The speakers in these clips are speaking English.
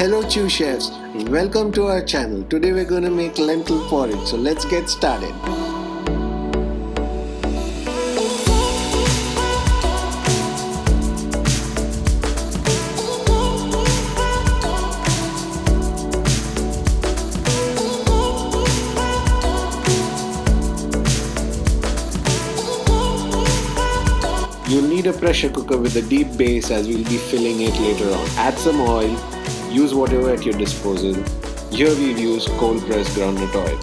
Hello Chew Chefs, welcome to our channel. Today we're going to make lentil porridge, so let's get started. You'll need a pressure cooker with a deep base as we'll be filling it later on. Add some oil, use whatever at your disposal. Here we've used cold pressed groundnut oil.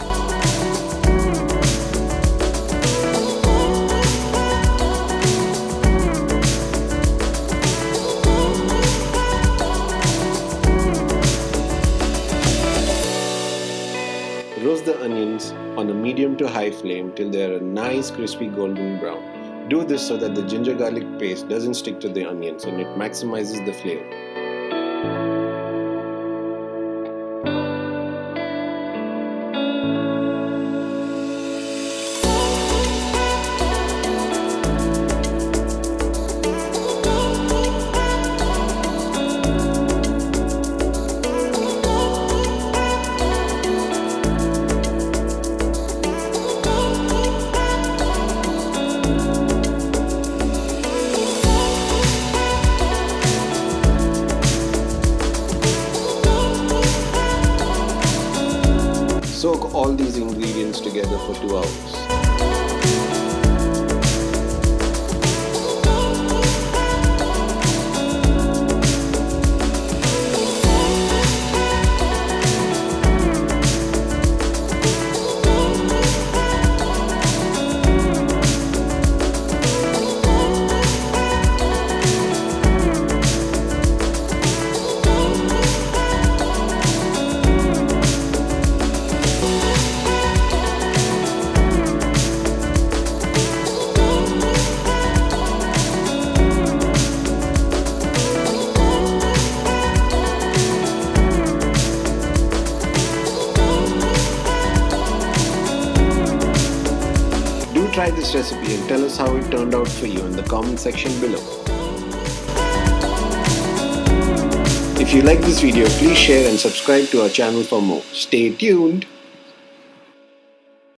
Roast the onions on a medium to high flame till they are a nice crispy golden brown. Do this so that the ginger garlic paste doesn't stick to the onions and it maximizes the flavor. Soak all these ingredients together for 2 hours. Try this recipe and tell us how it turned out for you in the comment section below. If you like this video, please share and subscribe to our channel for more. Stay tuned!